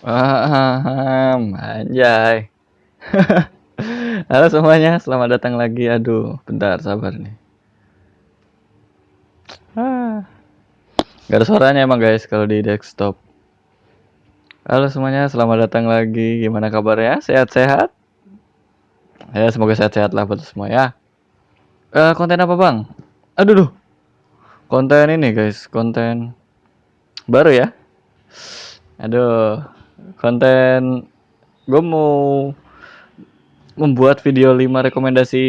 Anjay. Halo semuanya, selamat datang lagi. Aduh, bentar, sabar nih. Ah, Gak ada suaranya emang guys kalau di desktop. Halo semuanya, selamat datang lagi. Gimana kabarnya? Sehat-sehat? Ya, semoga sehat-sehat lah buat semua ya. Konten apa bang? Aduh, duh. Konten ini guys, konten baru ya. Aduh, konten gue mau membuat video 5 rekomendasi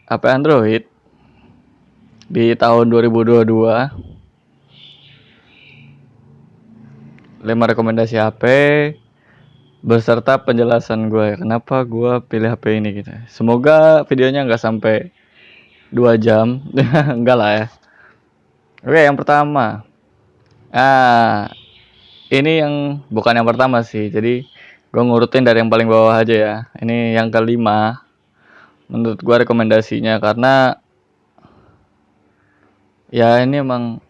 HP Android di tahun 2022. 5 rekomendasi HP beserta penjelasan gue kenapa gue pilih HP ini gitu. Semoga videonya nggak sampai 2 jam. Enggak lah ya. Oke, yang pertama. Ah, ini yang bukan yang pertama sih. Jadi gue ngurutin dari yang paling bawah aja ya. Ini yang kelima. Menurut gue rekomendasinya karena ya ini emang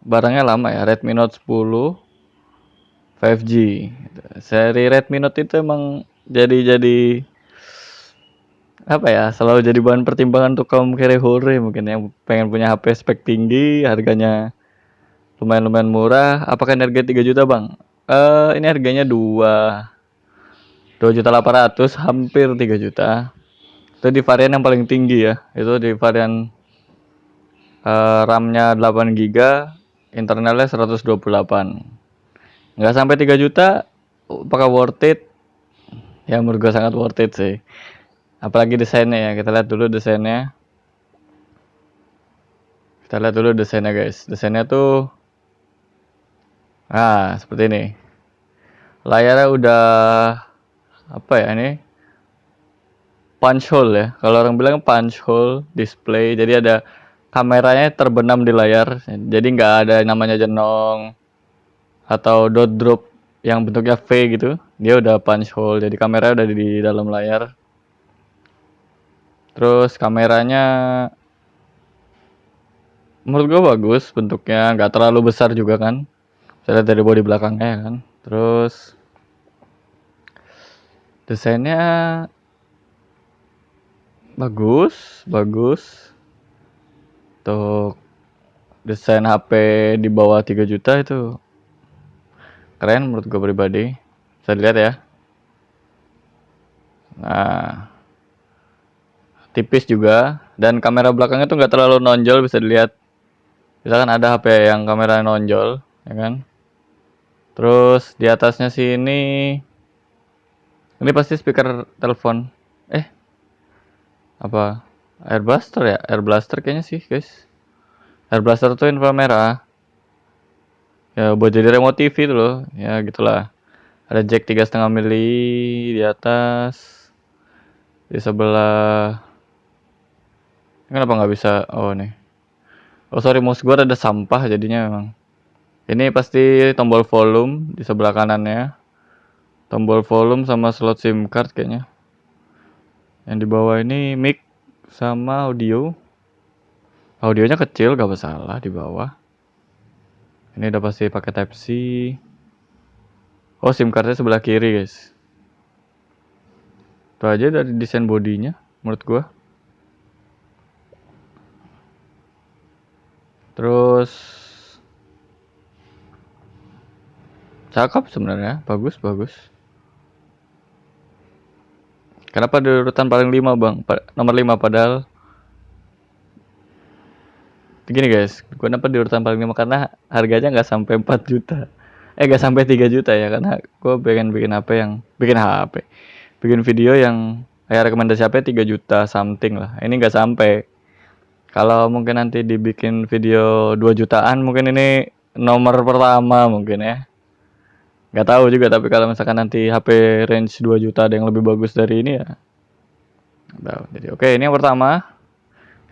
barangnya lama ya. Redmi Note 10 5G. Seri Redmi Note itu emang jadi apa ya, selalu jadi bahan pertimbangan untuk kaum kere-hore mungkin yang pengen punya HP spek tinggi, harganya lumayan murah. Apakah ini harga 3 juta bang? Ini harganya 2.800.000, hampir 3 juta. Itu di varian yang paling tinggi ya, itu di varian RAM-nya 8 GB, internalnya 128. Nggak sampai 3 juta, apakah worth it? Ya menurut gue sangat worth it sih. Apalagi desainnya ya, kita lihat dulu desainnya. Kita lihat dulu desainnya guys. Desainnya tuh seperti ini. Layarnya udah apa ya ini? Punch hole ya. Kalau orang bilang punch hole display. Jadi ada kameranya terbenam di layar. Jadi nggak ada namanya jenong atau dot drop yang bentuknya V gitu. Dia udah punch hole. Jadi kameranya udah di dalam layar. Terus kameranya menurut gua bagus bentuknya, nggak terlalu besar juga kan. Saya lihat dari bodi belakangnya ya kan. Terus desainnya bagus. Untuk desain HP di bawah 3 juta itu keren menurut gue pribadi. Bisa dilihat ya. Nah, tipis juga dan kamera belakangnya tuh nggak terlalu nonjol, bisa dilihat. Misalkan ada HP yang kamera nonjol, ya kan? Terus di atasnya ini pasti speaker telepon. Eh, apa? Air Blaster ya? Air Blaster kayaknya sih, guys. Air Blaster tuh infra merah. Ya buat jadi remote TV tuh loh. Ya gitulah. Ada jack 3,5 mili di atas. Di sebelah. Kenapa nggak bisa? Oh nih. Oh sorry, mouse gue ada sampah jadinya memang. Ini pasti tombol volume di sebelah kanannya. Tombol volume sama slot SIM card kayaknya. Yang di bawah ini mic sama audio. Audionya kecil, gak masalah di bawah. Ini udah pasti pakai Type C. Oh, SIM cardnya sebelah kiri guys. Itu aja dari desain bodinya menurut gua. Terus cakep sebenarnya, bagus. Kenapa di urutan paling 5 bang? Nomor 5 padahal begini guys, kenapa di urutan paling 5? Karena harganya nggak sampai 4 juta. Nggak sampai 3 juta ya, karena gue pengen bikin bikin video yang kayak rekomendasi HP 3 juta something lah. Ini nggak sampai. Kalau mungkin nanti dibikin video 2 jutaan mungkin ini nomor pertama mungkin ya. Nggak tahu juga, tapi kalau misalkan nanti HP range 2 juta ada yang lebih bagus dari ini ya. Tahu. Jadi oke, ini yang pertama.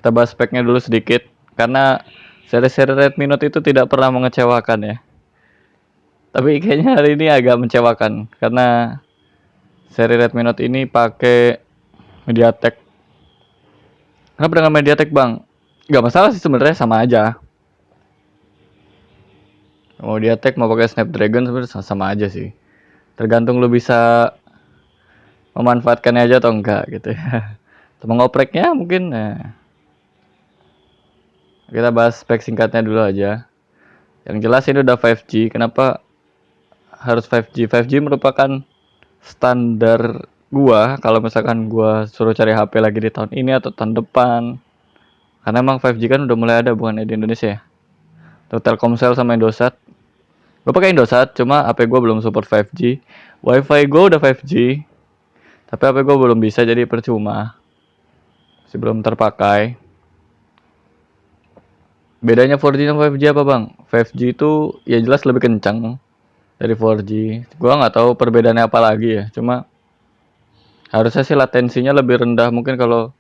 Kita bahas speknya dulu sedikit karena seri-seri Redmi Note itu tidak pernah mengecewakan ya. Tapi kayaknya hari ini agak mengecewakan karena seri Redmi Note ini pakai MediaTek. Kenapa dengan MediaTek bang? Gak masalah sih sebenarnya, sama aja. Mau MediaTek mau pakai Snapdragon sebenarnya sama aja sih. Tergantung lu bisa memanfaatkannya aja atau enggak gitu ya. Sama ngopreknya mungkin. Nah, kita bahas spek singkatnya dulu aja. Yang jelas ini udah 5G. Kenapa harus 5G? 5G merupakan standar gua kalau misalkan gua suruh cari HP lagi di tahun ini atau tahun depan. Karena emang 5G kan udah mulai ada bukan di Indonesia ya. Tuh Telkomsel sama Indosat. Gue pakai Indosat, cuma HP gue belum support 5G. WiFi gue udah 5G, tapi HP gue belum bisa, jadi percuma. Masih belum terpakai. Bedanya 4G sama 5G apa bang? 5G itu ya jelas lebih kencang dari 4G. Gue nggak tahu perbedaannya apa lagi ya. Cuma harusnya sih latensinya lebih rendah. Mungkin kalau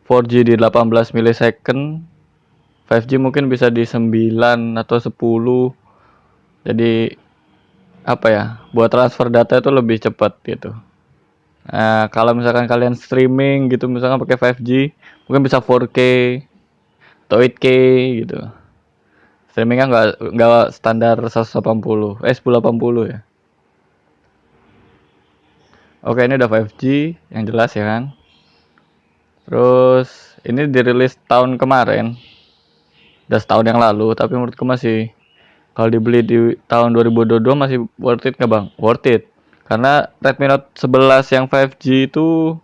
4G di 18 millisecond, 5G mungkin bisa di 9 atau 10. Jadi apa ya? Buat transfer data itu lebih cepat gitu. Nah, kalau misalkan kalian streaming gitu, misalkan pakai 5G, mungkin bisa 4K atau 8K gitu. Streamingnya nggak standar 180, 1080 ya. Oke, ini udah 5G yang jelas ya kan. Terus ini dirilis tahun kemarin, udah setahun yang lalu, tapi menurutku masih kalau dibeli di tahun 2022 masih worth it nggak bang? Worth it. Karena Redmi Note 11 yang 5G itu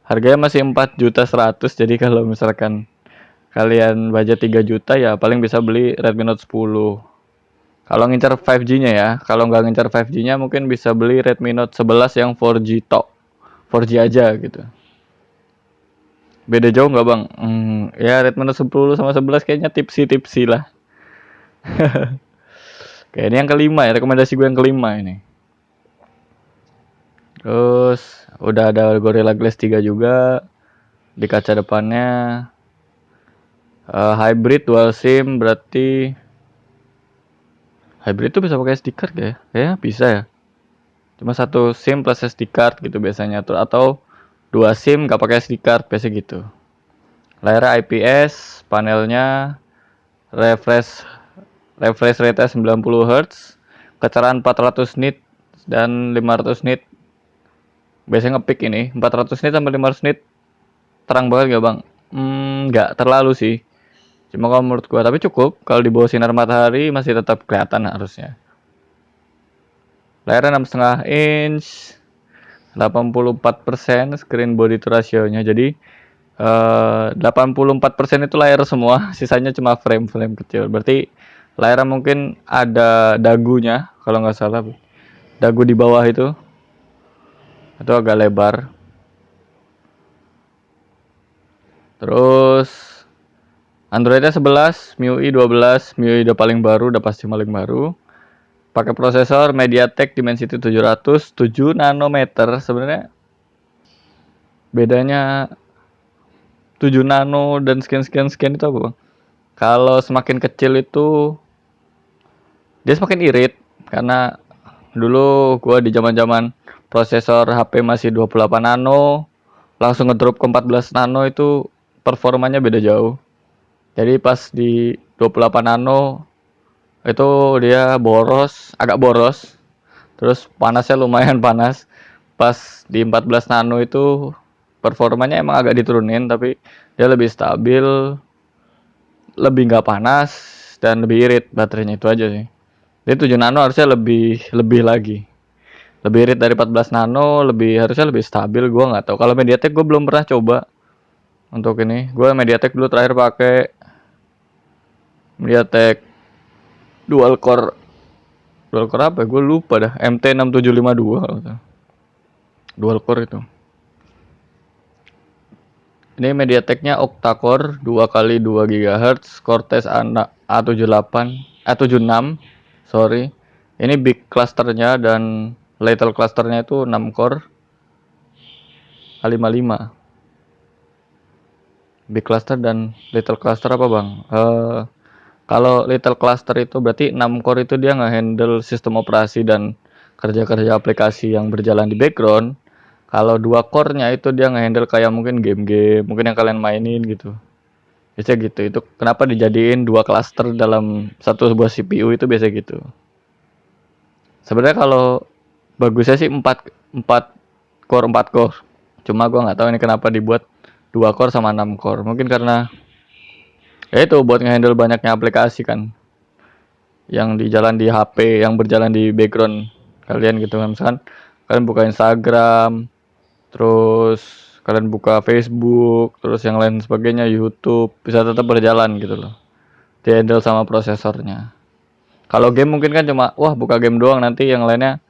harganya masih 4.100.000. Jadi kalau misalkan kalian budget 3 juta ya paling bisa beli Redmi Note 10. Kalau ngincar 5G-nya ya, kalau nggak ngincar 5G-nya mungkin bisa beli Redmi Note 11 yang 4G tok. 4G aja gitu. Beda jauh nggak bang? Ya Redmi Note 10 sama 11 kayaknya tipsi-tipsi lah. Kayak ini yang kelima ya, rekomendasi gue yang kelima ini. Terus udah ada Gorilla Glass 3 juga di kaca depannya. Hybrid dual SIM berarti hybrid itu bisa pakai SD card gak ya? Kayaknya bisa ya. Cuma satu SIM plus SD card gitu biasanya tuh, atau dua SIM gak pakai SD card biasa gitu. Layar IPS, panelnya refresh rate 90 Hz, kecerahan 400 nit dan 500 nit. Biasanya ngepick ini 400 nit sampai 500 nit terang banget gak bang? Nggak terlalu sih. Cuma kalau menurut gua tapi cukup. Kalau di bawah sinar matahari masih tetap kelihatan harusnya. Layarnya 6,5 inch, 84% screen body to rasionya. Jadi 84% itu layar semua, sisanya cuma frame-frame kecil. Berarti layarnya mungkin ada dagunya kalau nggak salah. Dagu di bawah itu agak lebar. Terus Androidnya 11, MIUI 12, MIUI udah paling baru, udah pasti paling baru. Pakai prosesor MediaTek Dimensity 700, 7 nanometer. Sebenarnya bedanya 7 nano dan sekian itu apa bang? Kalau semakin kecil itu dia semakin irit karena dulu gua di zaman-zaman prosesor HP masih 28 nano langsung ngedrop ke 14 nano itu performanya beda jauh. Jadi pas di 28 nano itu dia agak boros. Terus panasnya lumayan panas. Pas di 14 nano itu performanya emang agak diturunin tapi dia lebih stabil, lebih nggak panas dan lebih irit baterainya itu aja sih. Jadi 7 nano harusnya lebih lagi. Lebih irit dari 14 nano, harusnya lebih stabil. Gua nggak tahu. Kalau MediaTek gue belum pernah coba untuk ini. Gue MediaTek dulu terakhir pakai MediaTek dual core. Dual core apa? Gue lupa dah. MT6752 kalau tahu. Dual core itu. Ini MediaTeknya octa-core 2x2 GHz, Cortex A78, A76, sorry. Ini big clusternya dan little clusternya itu 6 core A55. Big cluster dan little cluster apa bang? Kalau little cluster itu berarti 6 core itu dia nge-handle sistem operasi dan kerja-kerja aplikasi yang berjalan di background. Kalau 2 core-nya itu dia nge-handle kayak mungkin game-game, mungkin yang kalian mainin gitu. Biasa gitu. Itu kenapa dijadiin 2 cluster dalam satu sebuah CPU itu biasa gitu. Sebenarnya kalau bagusnya sih 4 core. Cuma gua nggak tahu ini kenapa dibuat 2 core sama 6 core. Mungkin karena ya itu buat ngehandle banyaknya aplikasi kan yang di HP, yang berjalan di background kalian gitu kan. Misalkan kalian buka Instagram, terus kalian buka Facebook, terus yang lain sebagainya, YouTube, bisa tetap berjalan gitu loh. Di-handle sama prosesornya. Kalau game mungkin kan cuma wah buka game doang, nanti yang lainnya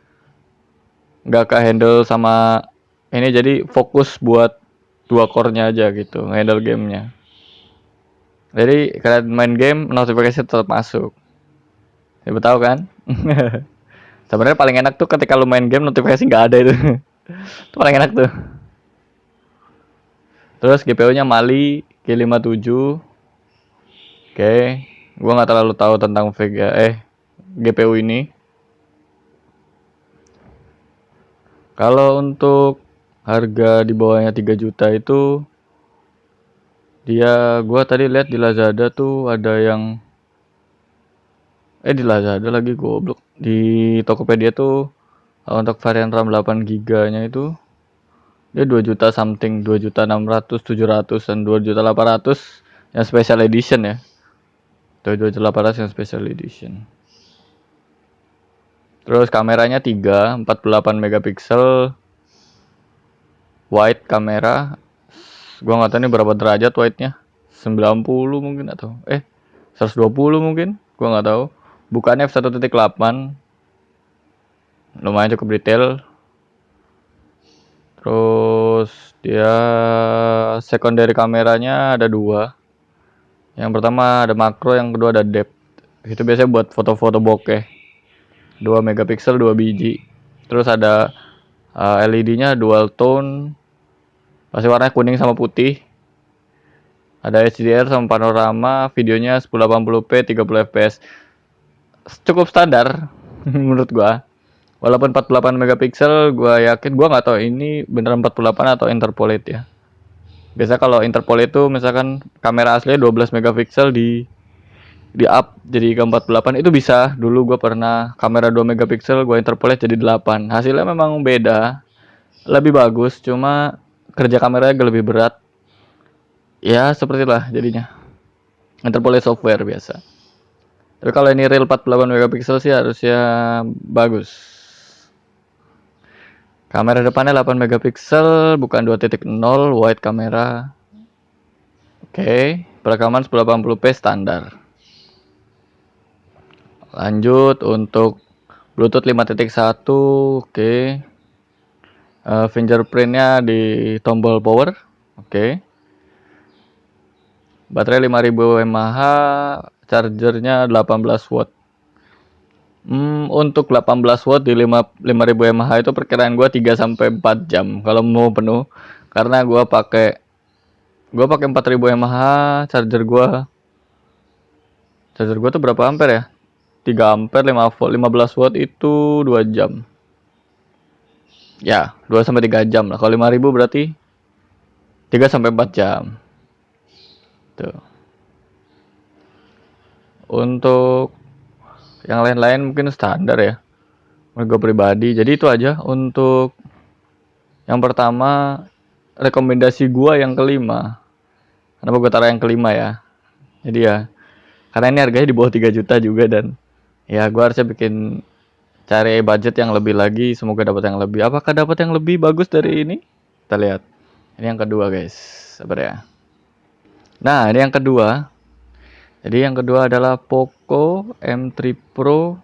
nggak ke handle sama ini, jadi fokus buat 2 core-nya aja gitu, handle gamenya. Jadi kalian main game notifikasi tetap masuk. Siapa tahu kan? Sebenarnya paling enak tuh ketika lu main game notifikasi nggak ada itu. Itu paling enak tuh. Terus GPU-nya Mali G57. Oke, gua nggak terlalu tahu tentang Vega GPU ini. Kalau untuk harga di bawahnya 3 juta itu dia gua tadi lihat di Lazada tuh ada yang di Lazada lagi goblok. Di Tokopedia tuh untuk varian RAM 8 GB-nya itu dia 2 juta something, 2 juta 600, 700 dan 2 juta 800 yang special edition ya. Tuh 2 juta 800 yang special edition. Terus kameranya 48 megapiksel wide kamera. Gua nggak tahu ini berapa derajat wide-nya. 90 mungkin atau 120 mungkin, gua nggak tahu. Bukannya f1.8, lumayan cukup detail. Terus dia secondary kameranya ada 2. Yang pertama ada makro, yang kedua ada depth. Itu biasanya buat foto-foto bokeh. 2 megapiksel 2 biji. Terus ada LED-nya dual tone. Pasti warnanya kuning sama putih. Ada HDR sama panorama, videonya 1080p 30 fps. Cukup standar menurut gua. Walaupun 48 megapiksel, gua yakin, gua nggak tahu ini beneran 48 atau interpolate ya. Biasa kalau interpolate itu misalkan kamera aslinya 12 megapiksel di up jadi ke 48 itu bisa. Dulu gua pernah kamera 2 megapiksel gua interpolate jadi 8. Hasilnya memang beda. Lebih bagus, cuma kerja kameranya lebih berat. Ya, seperti itulah jadinya. Interpolate software biasa. Tapi kalau ini real 48 megapiksel sih harusnya bagus. Kamera depannya 8 megapiksel, bukan 2.0 wide kamera. Oke, perekaman 1080p standar. Lanjut untuk Bluetooth 5.1, oke. Fingerprintnya di tombol power, oke. Baterai 5000 mAh, chargernya 18 watt. Untuk 18 watt di 5000 mAh itu perkiraan gua 3 sampai 4 jam kalau mau penuh. Karena gua pakai 4000 mAh, charger gua tuh berapa ampere ya? 3 ampere 5 volt 15 watt itu 2 jam. Ya, 2 sampai 3 jam lah. Kalau 5000 berarti 3 sampai 4 jam. Tuh. Untuk yang lain-lain mungkin standar ya. Menurut gue pribadi. Jadi itu aja untuk yang pertama, rekomendasi gua yang kelima. Kenapa gue taruh yang kelima ya? Jadi ya, karena ini harganya di bawah 3 juta juga dan ya gua harusnya bikin cari budget yang lebih lagi, semoga dapat yang lebih. Apakah dapat yang lebih bagus dari ini? Kita lihat. Ini yang kedua, guys. Sabar ya. Nah, ini yang kedua. Jadi yang kedua adalah Poco M3 Pro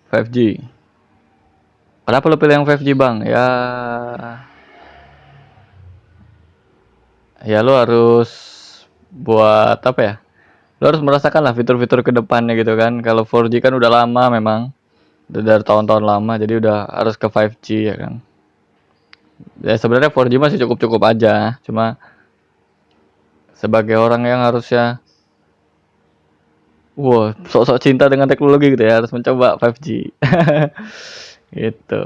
5G. Kenapa lo pilih yang 5G, Bang? Ya lo harus buat apa ya? Lo harus merasakan lah fitur-fitur ke depannya gitu kan. Kalau 4G kan udah lama memang. Udah dari tahun-tahun lama, jadi udah harus ke 5G ya kan. Ya sebenarnya 4G masih cukup-cukup aja. Cuma sebagai orang yang harusnya sok-sok cinta dengan teknologi gitu ya, harus mencoba 5G. Gitu.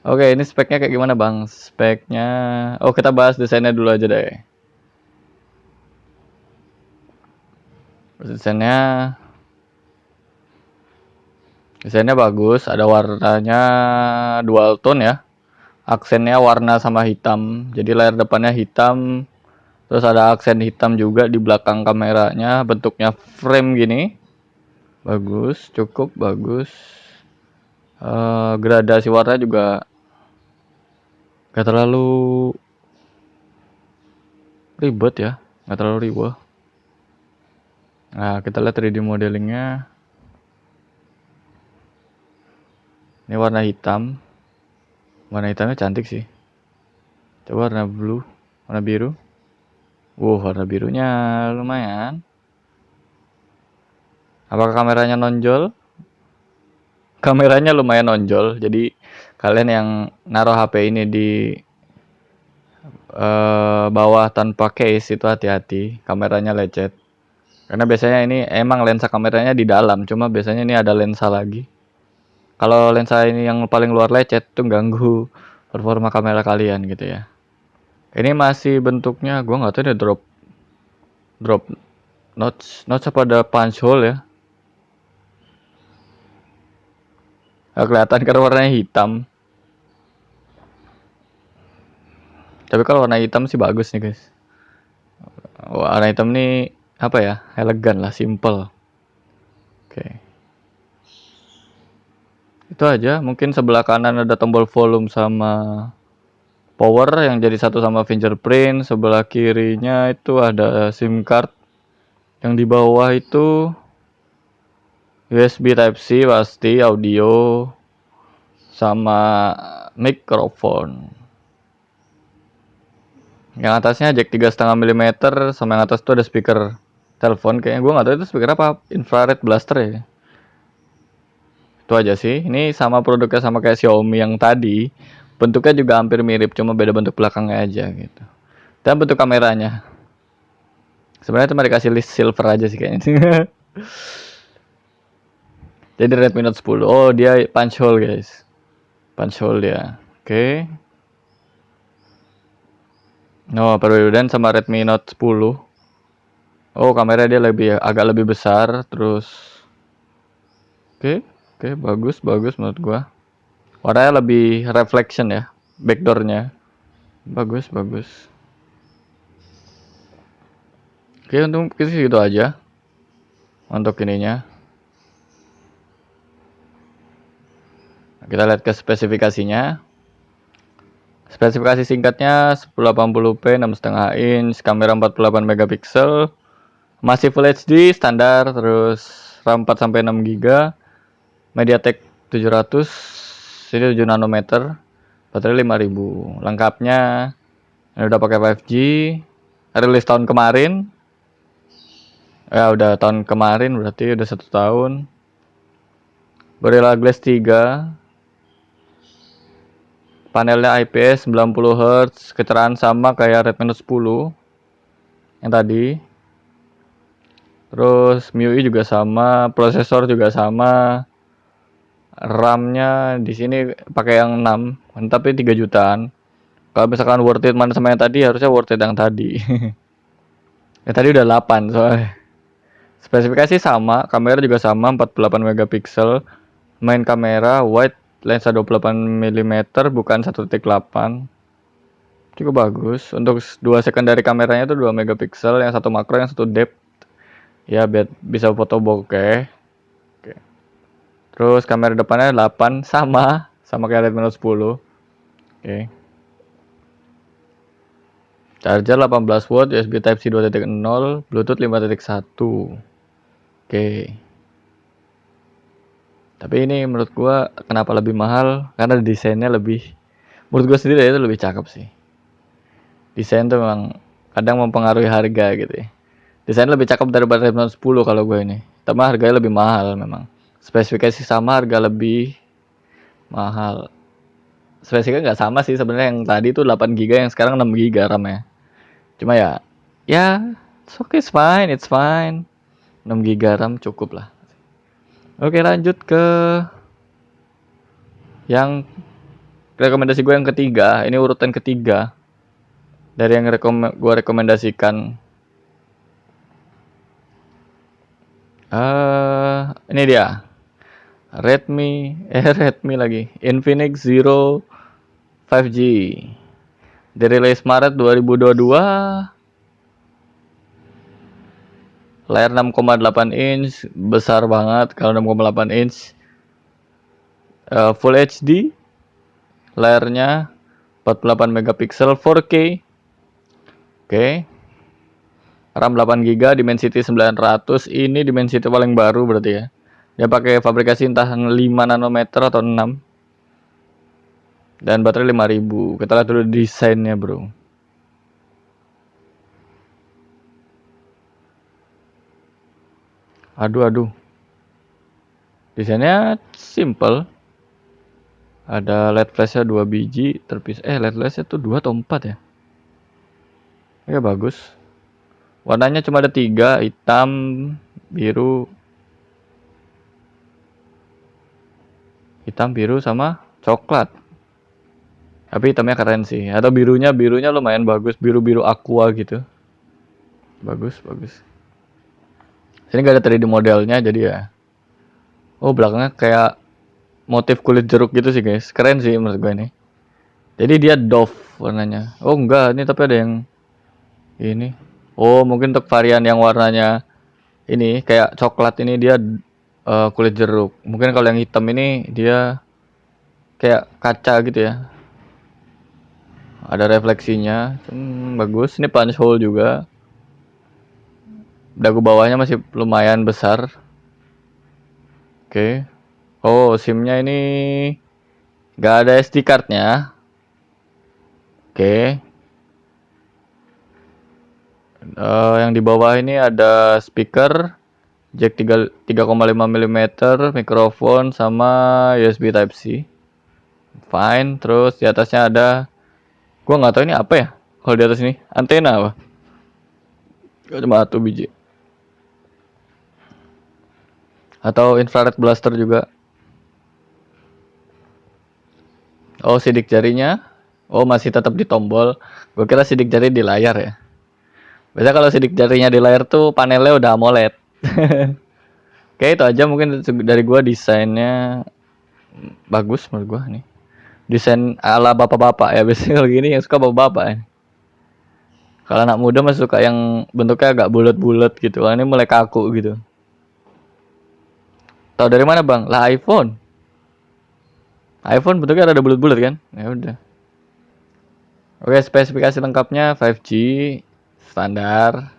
Oke, ini speknya kayak gimana, Bang? Speknya, kita bahas desainnya dulu aja deh. Desainnya Desainnya bagus, ada warnanya dual tone ya. Aksennya warna sama hitam. Jadi layar depannya hitam, terus ada aksen hitam juga di belakang kameranya, bentuknya frame gini. Bagus, cukup bagus. Gradasi warna juga gak terlalu ribet ya, gak terlalu ribet. Nah, kita lihat 3D modelingnya. Ini warna hitam. Warna hitamnya cantik sih. Coba warna blue, warna biru. Wow, warna birunya lumayan. Apakah kameranya nonjol? Kameranya lumayan nonjol. Jadi kalian yang naruh HP ini di bawah tanpa case itu hati-hati, kameranya lecet. Karena biasanya ini emang lensa kameranya di dalam, cuma biasanya ini ada lensa lagi. Kalau lensa ini yang paling luar lecet tuh ganggu performa kamera kalian gitu ya. Ini masih bentuknya gua nggak tahu ada drop notch apa ada punch hole ya. Nggak kelihatan karena warnanya hitam. Tapi kalau warna hitam sih bagus nih guys. Warna hitam nih apa ya, elegan lah, simple. Oke. Itu aja, mungkin sebelah kanan ada tombol volume sama power yang jadi satu sama fingerprint, sebelah kirinya itu ada SIM card, yang di bawah itu USB Type C pasti, audio sama mikrofon. Yang atasnya jack 3,5 mm, sama yang atas itu ada speaker telepon, kayaknya gue nggak tahu itu speaker apa, infrared blaster ya. Itu aja sih. Ini sama produknya sama kayak Xiaomi yang tadi. Bentuknya juga hampir mirip, cuma beda bentuk belakangnya aja gitu. Dan bentuk kameranya. Sebenarnya itu mereka kasih list silver aja sih kayaknya. Jadi Redmi Note 10. Oh, dia punch hole, guys. Punch hole dia. Oke. No, perbedaan sama Redmi Note 10. Oh, kamera dia agak lebih besar, terus Oke, bagus menurut gua. Warnanya lebih reflection ya, backdoornya. Bagus. Oke, untuk segitu aja untuk ininya. Kita lihat ke spesifikasinya. Spesifikasi singkatnya 1080p 6,5 inch, kamera 48 megapiksel, masih Full HD standar, terus RAM 4 sampai 6 GB, MediaTek 700, ini 7 nanometer, baterai 5000. Lengkapnya ini udah pakai 5G, rilis tahun kemarin. Ya udah tahun kemarin, berarti udah 1 tahun. Gorilla Glass 3, panelnya IPS 90 Hz, kecerahan sama kayak Redmi Note 10 yang tadi. Terus MIUI juga sama, prosesor juga sama. RAM-nya di sini pakai yang 6, tapi 3 jutaan. Kalau misalkan worth it mana sama yang tadi, harusnya worth it yang tadi. Yang tadi udah 8 soalnya. Spesifikasi sama, kamera juga sama 48 megapiksel. Main kamera wide lensa 28 mm bukan 1.8. Cukup bagus. Untuk dua secondary kameranya itu 2 megapiksel, yang satu makro, yang satu depth. Ya biar bisa foto bokeh. Oke. Terus kamera depannya 8, sama kayak Redmi Note 10. Oke. Charger 18 watt, USB Type C 2.0, Bluetooth 5.1. Oke. Tapi ini menurut gua kenapa lebih mahal? Karena desainnya menurut gua sendiri itu lebih cakep sih. Desain tuh memang kadang mempengaruhi harga gitu ya. Desain lebih cakep daripada Redmi Note 10 kalau gue ini. Tapi harganya lebih mahal memang. Spesifikasi sama, harga lebih mahal. Spesifikasinya nggak sama sih sebenarnya, yang tadi tuh 8 GB, yang sekarang 6 GB RAM-nya. Cuma ya, it's fine. 6 GB RAM cukup lah. Oke, lanjut ke yang rekomendasi gue yang ketiga. Ini urutan ketiga dari yang gue rekomendasikan. Ini dia Redmi lagi. Infinix Zero 5G. Dirilis Maret 2022. Layar 6,8 inch, besar banget kalau 6,8 inch. Full HD. Layarnya 48 megapiksel 4K. Oke. RAM 8 GB, Dimensity 900. Ini Dimensity paling baru berarti ya. Dia pakai fabrikasi entah 5 nanometer atau 6. Dan baterai 5000. Kita lihat dulu desainnya, bro. Aduh. Desainnya simple. Ada LED flashnya 2 biji terpisah. LED flashnya tuh 2 atau 4 ya? Ya bagus. Warnanya cuma ada 3, hitam, biru, sama coklat. Tapi hitamnya keren sih. Atau birunya lumayan bagus, biru aqua gitu. Bagus. Sini gak ada 3D modelnya jadi ya. Oh, belakangnya kayak motif kulit jeruk gitu sih, guys. Keren sih menurut gue ini. Jadi dia doff warnanya. Oh, enggak, ini tapi ada yang ini. Oh, mungkin untuk varian yang warnanya ini kayak coklat ini dia kulit jeruk. Mungkin kalau yang hitam ini dia kayak kaca gitu ya. Ada refleksinya. Bagus. Ini punch hole juga. Dagu bawahnya masih lumayan besar. Oke. Oh, SIM-nya ini nggak ada SD card-nya. Oke. Yang di bawah ini ada speaker, jack 3,5 mm, mikrofon sama USB Type C. Fine. Terus di atasnya ada, gua nggak tahu ini apa ya. Kalau di atas ini antena apa? Cuma 1 biji. Atau infrared blaster juga. Oh, sidik jarinya. Oh, masih tetap di tombol. Gue kira sidik jari di layar ya. Biasa kalau sidik jarinya di layar tuh panelnya udah AMOLED. Oke, itu aja mungkin dari gua. Desainnya bagus menurut gua nih. Desain ala bapak-bapak ya, biasanya kalau gini yang suka bapak-bapak ya. Kalau anak muda masih suka yang bentuknya agak bulat-bulat gitu. Kalau ini mulai kaku gitu. Tahu dari mana, Bang? Lah iPhone. iPhone bentuknya ada bulat-bulat kan? Ya udah. Oke, spesifikasi lengkapnya 5G standar.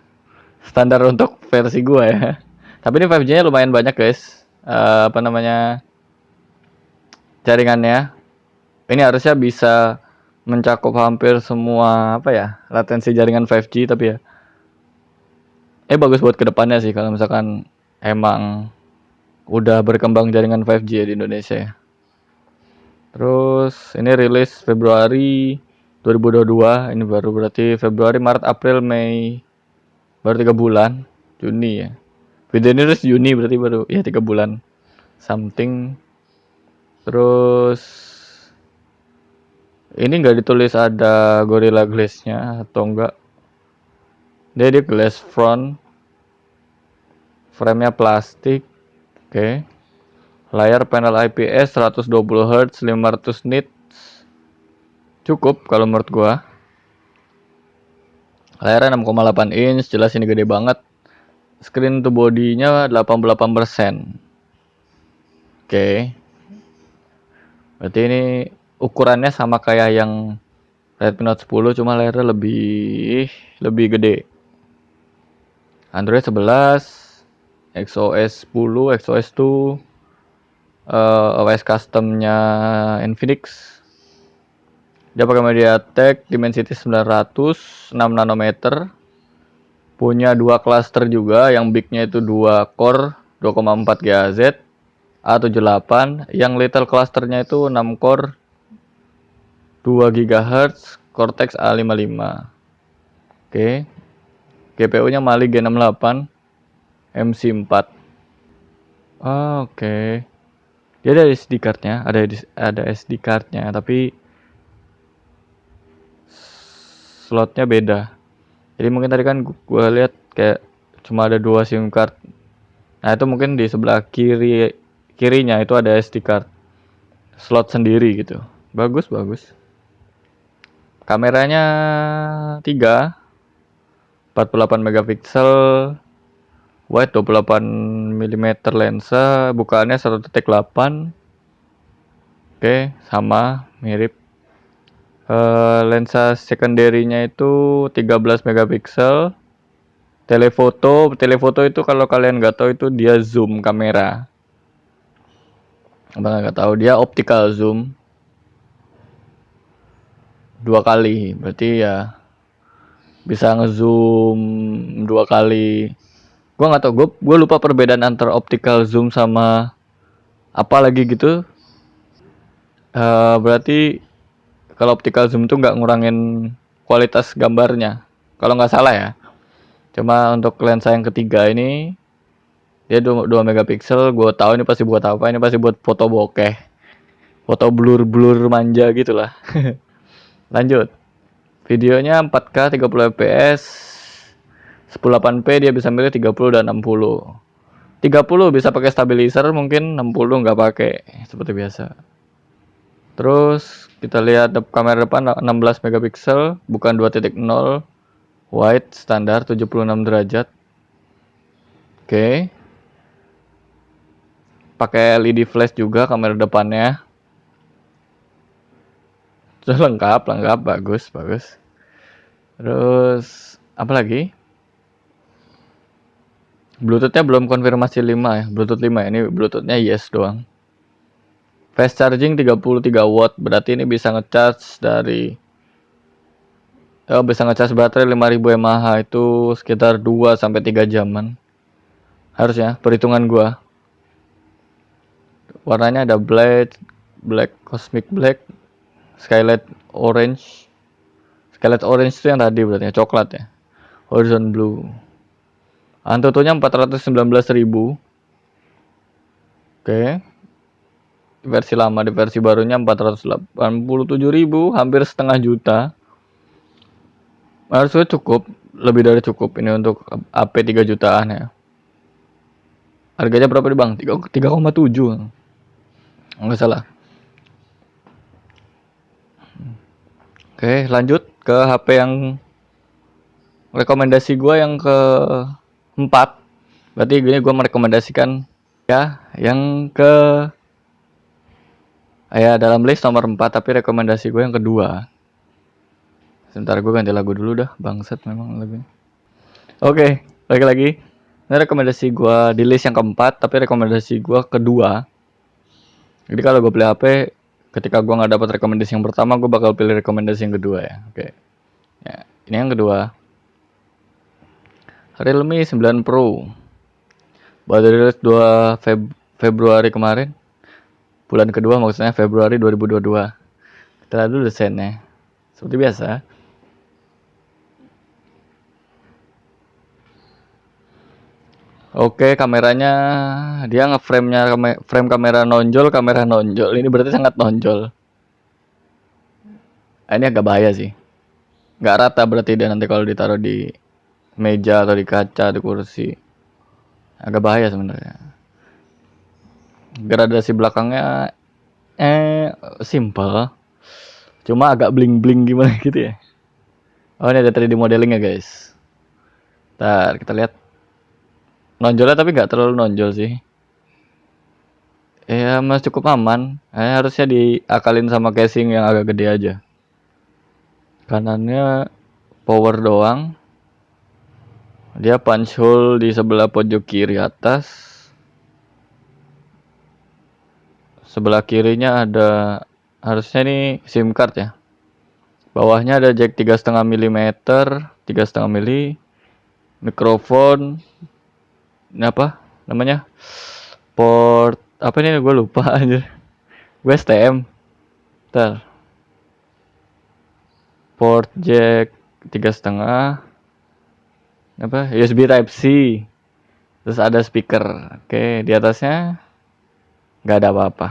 Standar untuk versi gua ya. Tapi ini 5G-nya lumayan banyak, guys. Apa namanya? Jaringannya. Ini harusnya bisa mencakup hampir semua apa ya? Latensi jaringan 5G tapi ya. Bagus buat kedepannya sih kalau misalkan emang udah berkembang jaringan 5G ya di Indonesia ya. Terus ini rilis Februari 2022. Ini baru berarti Februari, Maret, April, Mei. Baru 3 bulan. Juni ya. Video ini rilis Juni berarti baru ya 3 bulan. Something. Terus ini nggak ditulis ada Gorilla Glass-nya atau enggak. Dia glass front. Frame-nya plastik. Oke. Layar panel IPS 120 Hz 500 nits. Cukup kalau menurut gua. Layarnya 6,8 inch, jelas ini gede banget. Screen to body-nya 88%. Oke. Berarti ini ukurannya sama kayak yang Redmi Note 10 cuma layarnya lebih gede. Android 11, XOS 10, XOS 2, OS customnya Infinix. Dia pakai MediaTek Dimensity 900, 6 nanometer. Punya 2 cluster juga, yang bignya itu 2 core 2,4 GHz A78, yang little clusternya itu 6 core 2 GHz Cortex A55. Oke. GPU-nya Mali G68 MC4. Oke. Dia ada SD card-nya, ada SD card-nya, tapi slotnya beda. Jadi mungkin tadi kan gue lihat kayak cuma ada 2 SIM card. Nah, itu mungkin di sebelah kiri kirinya itu ada SD card slot sendiri gitu. Bagus. Kameranya 3, 48 megapiksel, wide 28 mm lensa, bukaannya 1.8. Oke, sama mirip. Lensa secondary-nya itu 13 megapiksel. Telefoto itu kalau kalian nggak tahu itu dia zoom kamera. Abang nggak tahu, dia optical zoom 2 kali, berarti ya bisa ngezoom 2 kali. Gua nggak tahu, gue lupa perbedaan antara optical zoom sama apa lagi gitu. Berarti kalau optical zoom tuh nggak ngurangin kualitas gambarnya, kalau nggak salah ya. Cuma untuk lensa yang ketiga ini dia 2 megapiksel. Gue tahu ini pasti buat apa, ini pasti buat foto bokeh, foto blur manja gitulah. Lanjut, videonya 4K 30 fps 1080p, dia bisa milih 30 dan 60. 30 bisa pakai stabilizer, mungkin 60 nggak pakai seperti biasa. Terus kita lihat kamera depan 16 megapiksel, bukan 2.0, wide standar 76 derajat. Oke. Pakai LED flash juga kamera depannya. Lengkap, bagus. Terus apa lagi? Bluetooth-nya belum konfirmasi 5 ya. Bluetooth 5 ini Bluetooth-nya yes doang. Fast charging 33 watt, berarti ini bisa ngecharge dari bisa ngecharge baterai 5000 mAh itu sekitar 2 sampai 3 jaman. Harusnya perhitungan gua. Warnanya ada black, cosmic black, skylight orange. Skylight orange itu yang tadi berarti ya, coklat ya. Horizon blue. Antutunya 419.000. Oke. Di versi lama, di versi barunya 487.000, hampir setengah juta. Harusnya cukup, lebih dari cukup ini untuk AP 3 jutaan ya. Harganya berapa nih bang? 3,7. Nggak salah. Oke, lanjut ke HP yang rekomendasi gue yang ke-4. Berarti gini, gue merekomendasikan ya yang dalam list nomor 4, tapi rekomendasi gue yang kedua. Sebentar, gue ganti lagu dulu dah, bangsat memang lagunya. Oke, lagi. Ini rekomendasi gue di list yang keempat, tapi rekomendasi gue kedua. Jadi kalau gue beli HP, ketika gue nggak dapat rekomendasi yang pertama, gue bakal pilih rekomendasi yang kedua ya. Oke. Ya, ini yang kedua. Realme 9 Pro. Baru rilis 2 Februari kemarin. Bulan kedua maksudnya Februari 2022. Kita lihat dulu desainnya. Seperti biasa. Oke, kameranya dia frame kamera nonjol. Ini berarti sangat nonjol. Ini agak bahaya sih. Nggak rata berarti dia nanti kalau ditaruh di meja atau di kaca, di kursi. Agak bahaya sebenarnya. Gradasi belakangnya simple. Cuma agak bling-bling gimana gitu ya. Oh, ini ada 3D modeling ya guys. Ntar kita lihat. Nonjolnya tapi nggak terlalu nonjol sih. Ya masih cukup aman. Harusnya diakalin sama casing yang agak gede aja. Kanannya power doang. Dia punch hole di sebelah pojok kiri atas. Sebelah kirinya ada, harusnya nih SIM card ya. Bawahnya ada jack 3,5 mm, 3,5 mm. Mikrofon. Ini apa namanya? Port apa ini, gue lupa aja. Gue STM. Ntar. Port jack 3,5. Apa? USB Type C. Terus ada speaker. Oke, di atasnya nggak ada apa-apa.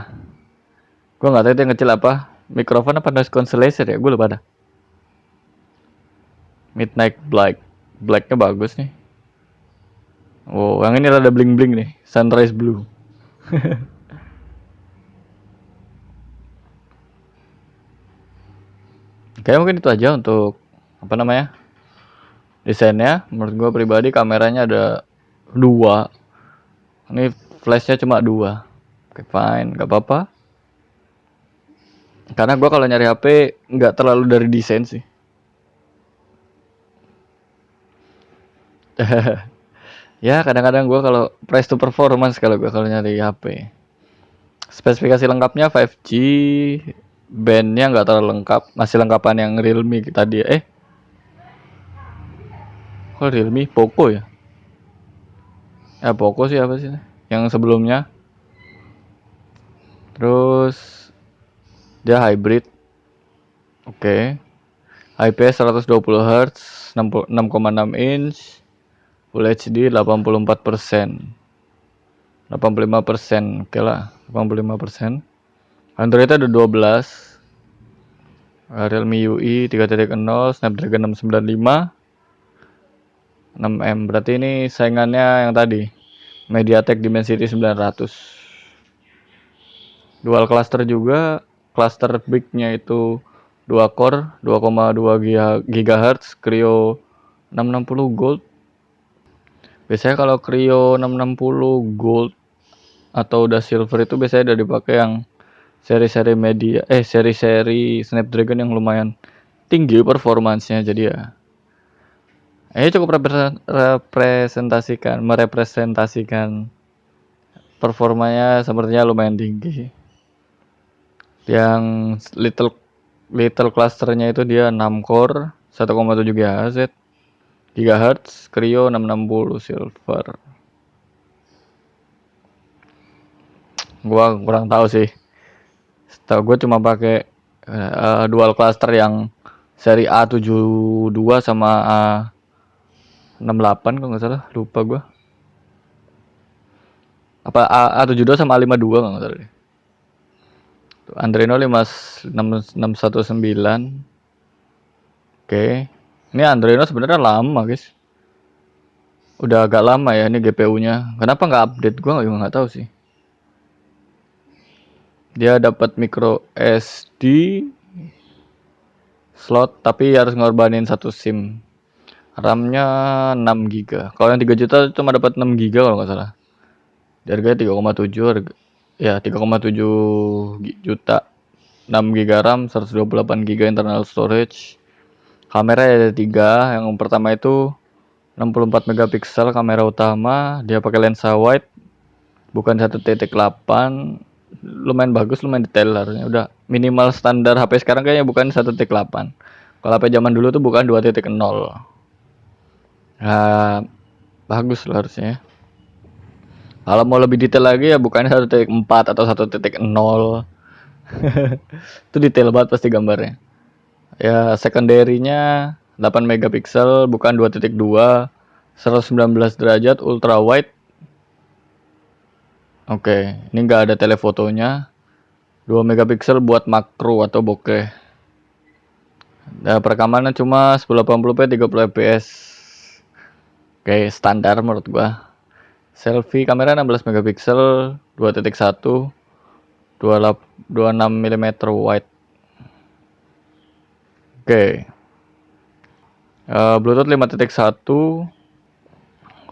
Gue nggak tahu itu yang kecil apa. Mikrofon apa noise cancellation ya? Gue lupa dah. Midnight Black. Blacknya bagus nih. Oh, yang ini rada bling-bling nih. Sunrise Blue. Kayak mungkin itu aja untuk apa namanya desainnya. Menurut gue pribadi kameranya ada 2, ini flashnya cuma 2. Oke, fine, nggak apa-apa. Karena gue kalau nyari HP nggak terlalu dari desain sih. Ya kadang-kadang gue kalau price to performance kalau gue kalau nyari HP. Spesifikasi lengkapnya 5G, bandnya nggak terlalu lengkap, masih lengkapan yang Realme tadi. Kok Realme? Poco ya? Poco sih apa sih? Yang sebelumnya. Terus dia hybrid. Oke. IPS 120 Hz, 6,6 inch, Full HD 84%. 85%, oke lah, 85%. Android ada 12. Realme UI 3.0, Snapdragon 695, 6M. Berarti ini saingannya yang tadi, MediaTek Dimensity 900. Dual cluster juga, cluster big-nya itu 2 core, 2,2 GHz, Creo 660 Gold. Biasanya kalau Creo 660 Gold atau udah silver itu biasanya udah dipakai yang seri-seri seri-seri Snapdragon yang lumayan tinggi performansnya. Jadi ya cukup merepresentasikan performanya sepertinya lumayan tinggi. Yang little clusternya itu dia 6 core 1,7 GHz, Creo 660 silver. Gua kurang tahu sih. Setahu gue cuma pakai dual cluster yang seri A72 sama A68 kalau nggak salah, lupa gue. Apa A72 sama A52 kalau nggak salah deh. Adreno 5619. Oke. Ini Adreno sebenarnya lama, guys. Udah agak lama ya ini GPU-nya. Kenapa nggak update? Gue nggak tahu sih. Dia dapat micro SD slot tapi harus ngorbanin 1 SIM. RAM-nya 6 GB. Kalau yang 3 juta cuma dapat 6 GB kalau nggak salah. Harganya 3,7 ya 3,7 juta. 6 GB RAM, 128 GB internal storage. Kamera ada 3. Yang pertama itu 64 megapiksel kamera utama, dia pakai lensa wide bukan 1.8. Lumayan bagus, lumayan detail harusnya. Udah minimal standar HP sekarang kayaknya bukan 1.8. Kalau HP zaman dulu tuh bukan 2.0. Nah, bagus lah harusnya. Kalau mau lebih detail lagi ya bukan 1.4 atau 1.0. Itu detail banget pasti gambarnya. Ya secondary-nya 8 megapiksel bukan 2.2, 119 derajat ultra wide. Oke, ini nggak ada telefotonya. 2 megapiksel buat makro atau bokeh. Nah, perekamannya cuma 1080p 30 fps. Oke, standar menurut gua. Selfie kamera 16 megapiksel 2.1 26 mm wide. Oke. Bluetooth 5.1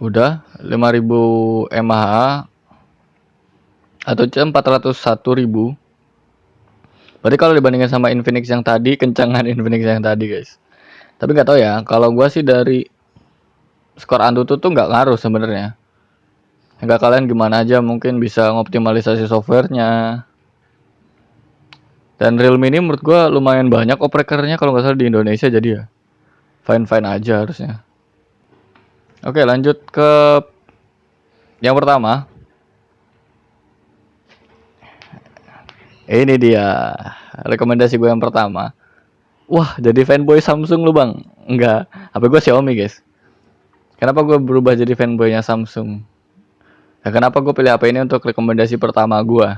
udah 5000 mAh atau 401.000. Berarti kalau dibandingkan sama Infinix yang tadi, kencangan Infinix yang tadi, guys. Tapi nggak tahu ya, kalau gua sih dari skor Antutu tuh nggak ngaruh sebenarnya. Enggak, kalian gimana aja mungkin bisa ngoptimalisasi softwarenya. Dan Realme ini menurut gua lumayan banyak operatornya kalau nggak salah di Indonesia, jadi ya fine-fine aja harusnya. Oke, lanjut ke yang pertama. Ini dia rekomendasi gue yang pertama. Wah, jadi fanboy Samsung lu bang? Enggak, HP gue Xiaomi guys. Kenapa gue berubah jadi fanboynya Samsung? Nah, kenapa gue pilih HP ini untuk rekomendasi pertama gue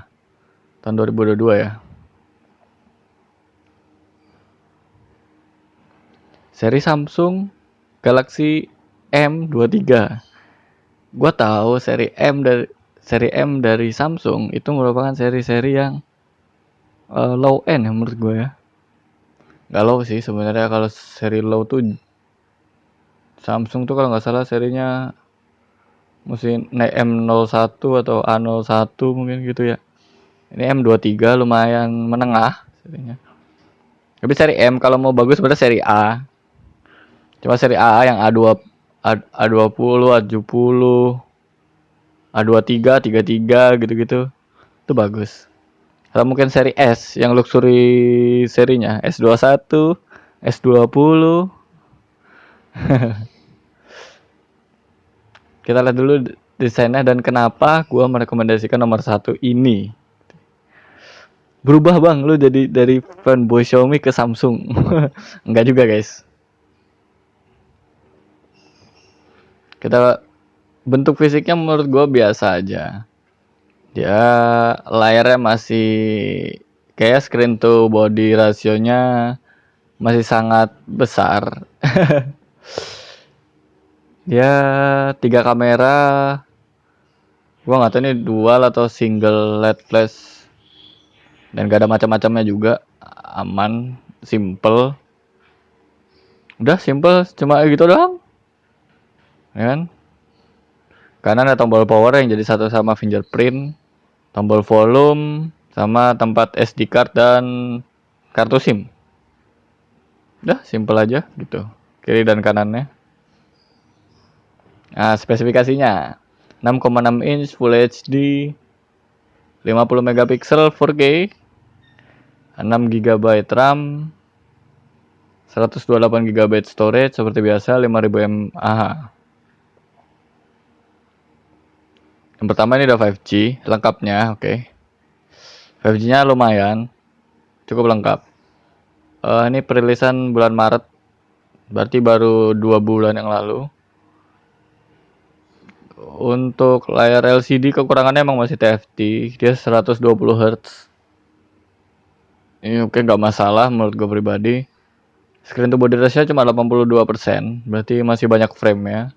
tahun 2022 ya? Seri Samsung Galaxy M23. Gue tahu seri M dari Samsung itu merupakan seri-seri yang low end ya menurut gue ya. Galau sih sebenarnya kalau seri low tuh Samsung tuh kalau nggak salah serinya mesti M01 atau A01 mungkin gitu ya. Ini M23 lumayan menengah serinya. Tapi seri M kalau mau bagus sebenarnya seri A. Cuma seri A yang A2 A20, A70, A23, 33 gitu-gitu. Itu bagus. Atau mungkin seri S yang luxury serinya S21, S20. Kita lihat dulu desainnya dan kenapa gua merekomendasikan nomor 1 ini. Berubah bang, lu jadi dari fanboy Xiaomi ke Samsung. Enggak juga guys. Kita bentuk fisiknya menurut gua biasa aja. Dia layarnya masih kayak screen to body rasionya masih sangat besar. Dia 3 kamera, gua nggak tahu ini dual atau single LED flash, dan gak ada macam-macamnya juga, aman, simple. Udah simple, cuma gitu doang, ya kan? Kanan ada tombol power yang jadi satu sama fingerprint, tombol volume, sama tempat SD card dan kartu SIM. Udah simple aja gitu, kiri dan kanannya. Nah, spesifikasinya 6,6 inch Full HD, 50 megapiksel 4K, 6 GB RAM, 128 GB storage seperti biasa, 5000 mAh. Yang pertama ini udah 5G lengkapnya, oke. 5G-nya lumayan, cukup lengkap. Ini perilisan bulan Maret, berarti baru 2 bulan yang lalu. Untuk layar LCD kekurangannya emang masih TFT, dia 120 Hz. Ini oke, nggak masalah menurut gue pribadi. Screen to body ratio cuma 82%, berarti masih banyak frame ya.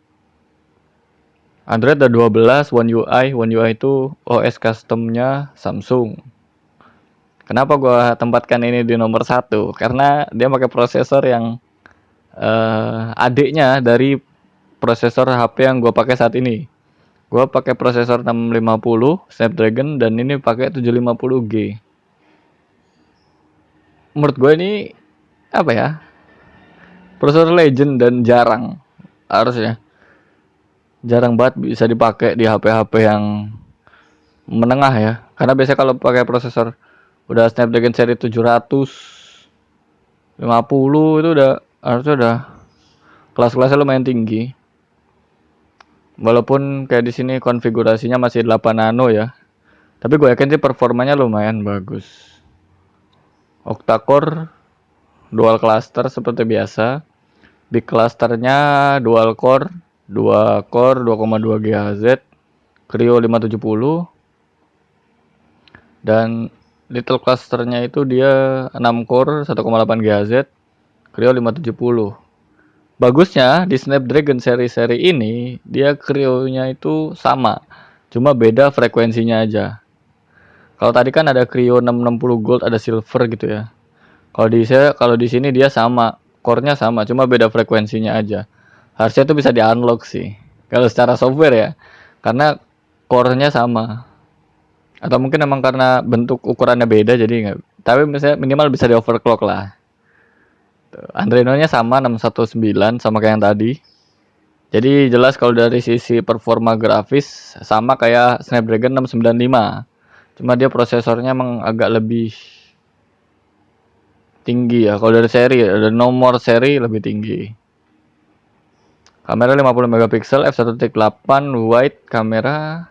Android ada 12, One UI. One UI itu OS customnya Samsung. Kenapa gua tempatkan ini di nomor 1? Karena dia pakai prosesor yang adiknya dari prosesor HP yang gua pakai saat ini. Gua pakai prosesor 650 Snapdragon dan ini pakai 750G. Menurut gue ini apa ya? Prosesor legend dan jarang harusnya. Jarang banget bisa dipakai di HP-HP yang menengah ya. Karena biasanya kalau pakai prosesor udah Snapdragon seri 750 itu udah harusnya udah kelas-kelasnya lumayan tinggi. Walaupun kayak di sini konfigurasinya masih 8 nano ya. Tapi gue yakin sih performanya lumayan bagus. Octa-core dual cluster seperti biasa. Big clusternya dual core, 2,2 GHz, Creo 570. Dan little clusternya itu dia 6 core 1,8 GHz, Creo 570. Bagusnya di Snapdragon seri-seri ini dia Creo-nya itu sama, cuma beda frekuensinya aja. Kalau tadi kan ada Creo 660 Gold, ada silver gitu ya. Kalau di sini dia sama, core-nya sama, cuma beda frekuensinya aja. Harusnya itu bisa di-unlock sih. Kalau secara software ya. Karena core-nya sama. Atau mungkin emang karena bentuk ukurannya beda jadi nggak. Tapi misalnya minimal bisa di-overclock lah. Adreno-nya sama 619 sama kayak yang tadi. Jadi jelas kalau dari sisi performa grafis sama kayak Snapdragon 695. Cuma dia prosesornya emang agak lebih tinggi ya. Kalau dari seri, ada nomor seri lebih tinggi. Kamera 50 megapiksel f1.8 wide kamera.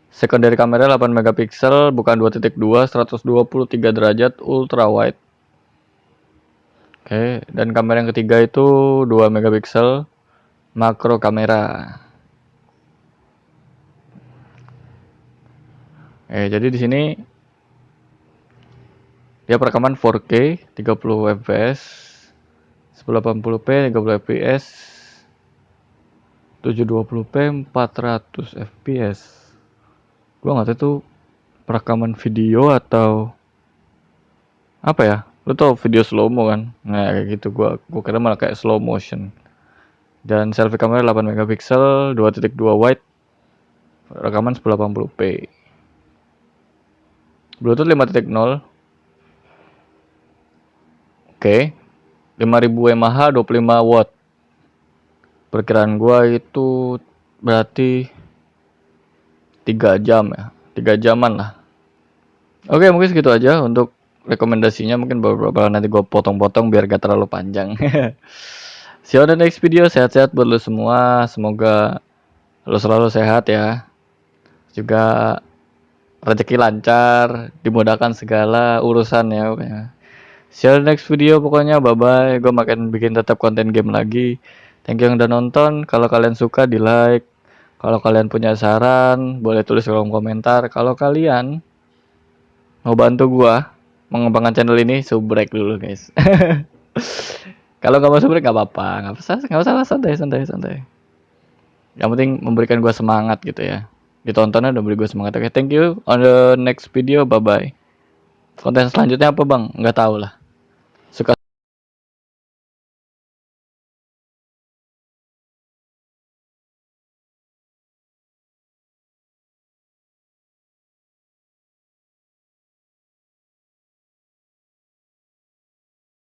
Secondary kamera 8 megapiksel bukan 2.2, 123 derajat ultra wide. Oke, dan kamera yang ketiga itu 2 megapiksel makro kamera. Jadi di sini dia perekaman 4K 30 fps, 1080p 30 fps, 720p 400 fps. Gua nggak tahu itu perekaman video atau apa ya, Lu tau video slow mo kan? Nah kayak gitu, gua kira malah kayak slow motion. Dan selfie kamera 8 megapiksel, 2.2 wide, rekaman 1080p. Bluetooth 5.0. Oke. 5000 mAh 25 watt. Perkiraan gua itu berarti 3 jam ya. 3 jaman lah. Oke, mungkin segitu aja untuk rekomendasinya. Mungkin beberapa nanti gua potong-potong biar gak terlalu panjang. See you on the next video. Sehat-sehat buat lo semua. Semoga lo selalu sehat ya. Juga rezeki lancar, dimudahkan segala urusan ya. See you on the next video pokoknya. Bye bye. Gue makin bikin tetap konten game lagi. Thank you yang udah nonton. Kalau kalian suka di like. Kalau kalian punya saran boleh tulis di kolom komentar. Kalau kalian mau bantu gua mengembangkan channel ini, subrek dulu guys. Kalau nggak mau subrek nggak apa-apa, nggak usah santai. Yang penting memberikan gua semangat gitu ya. Ditontonnya udah beri gua semangat. Oke, thank you. On the next video, bye bye. Konten selanjutnya apa bang? Nggak tahu lah.